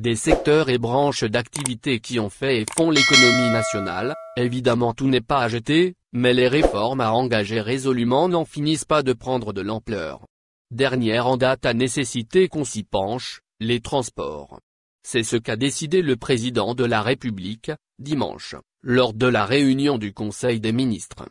des secteurs et branches d'activité qui ont fait et font l'économie nationale. Évidemment tout n'est pas à jeter, mais les réformes à engager résolument n'en finissent pas de prendre de l'ampleur. Dernière en date à nécessiter qu'on s'y penche, les transports. C'est ce qu'a décidé le président de la République, dimanche, lors de la réunion du Conseil des ministres.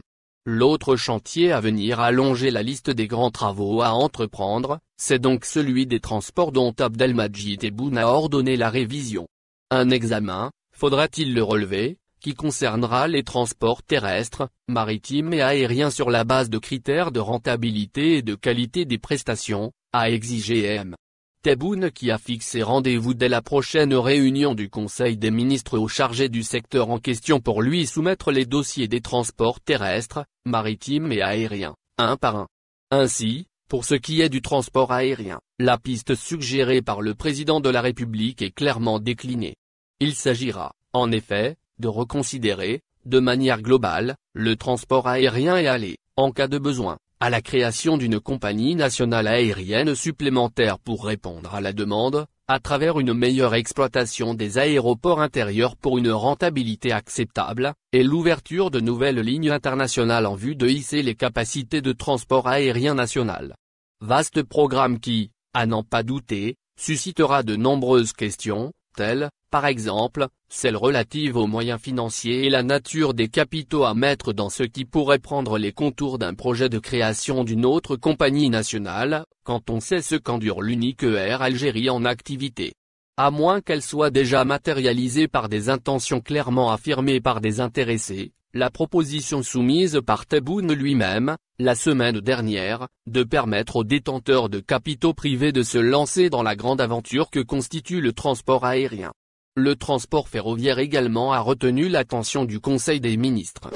L'autre chantier à venir allonger la liste des grands travaux à entreprendre, c'est donc celui des transports dont Abdelmadjid Tebboune a ordonné la révision. Un examen, faudra-t-il le relever, qui concernera les transports terrestres, maritimes et aériens sur la base de critères de rentabilité et de qualité des prestations, a exigé M. Tebboune qui a fixé rendez-vous dès la prochaine réunion du Conseil des ministres au chargé du secteur en question pour lui soumettre les dossiers des transports terrestres, maritimes et aériens, un par un. Ainsi, pour ce qui est du transport aérien, la piste suggérée par le président de la République est clairement déclinée. Il s'agira, en effet, de reconsidérer, de manière globale, le transport aérien et aller, en cas de besoin, à la création d'une compagnie nationale aérienne supplémentaire pour répondre à la demande, à travers une meilleure exploitation des aéroports intérieurs pour une rentabilité acceptable, et l'ouverture de nouvelles lignes internationales en vue de hisser les capacités de transport aérien national. Vaste programme qui, à n'en pas douter, suscitera de nombreuses questions, telles, par exemple, celles relatives aux moyens financiers et la nature des capitaux à mettre dans ce qui pourrait prendre les contours d'un projet de création d'une autre compagnie nationale, quand on sait ce qu'endure l'unique Air Algérie en activité. À moins qu'elle soit déjà matérialisée par des intentions clairement affirmées par des intéressés, la proposition soumise par Tebboune lui-même, la semaine dernière, de permettre aux détenteurs de capitaux privés de se lancer dans la grande aventure que constitue le transport aérien. Le transport ferroviaire également a retenu l'attention du Conseil des ministres.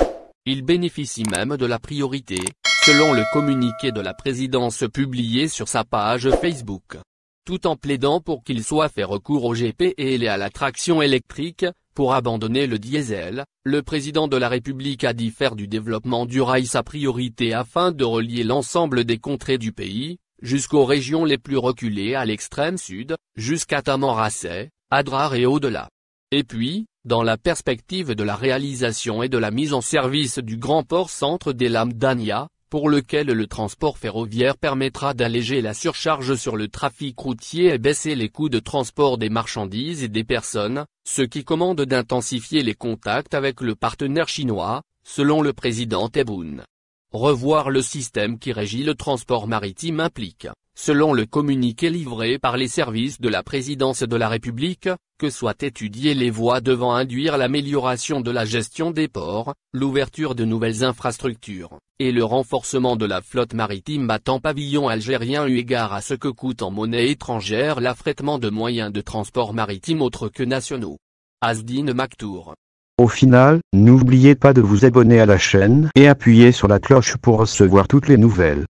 Il bénéficie même de la priorité, selon le communiqué de la présidence publié sur sa page Facebook. Tout en plaidant pour qu'il soit fait recours au GPL et à la traction électrique, pour abandonner le diesel, le président de la République a dit faire du développement du rail sa priorité afin de relier l'ensemble des contrées du pays, jusqu'aux régions les plus reculées à l'extrême sud, jusqu'à Tamanrasset, Adrar et au-delà. Et puis, dans la perspective de la réalisation et de la mise en service du grand port centre d'El Mdania, pour lequel le transport ferroviaire permettra d'alléger la surcharge sur le trafic routier et baisser les coûts de transport des marchandises et des personnes, ce qui commande d'intensifier les contacts avec le partenaire chinois, selon le président Tebboune. Revoir le système qui régit le transport maritime implique, selon le communiqué livré par les services de la présidence de la République, que soient étudiées les voies devant induire l'amélioration de la gestion des ports, l'ouverture de nouvelles infrastructures, et le renforcement de la flotte maritime battant pavillon algérien eu égard à ce que coûte en monnaie étrangère l'affrètement de moyens de transport maritime autres que nationaux. Asdine Maktour. Au final, n'oubliez pas de vous abonner à la chaîne et appuyer sur la cloche pour recevoir toutes les nouvelles.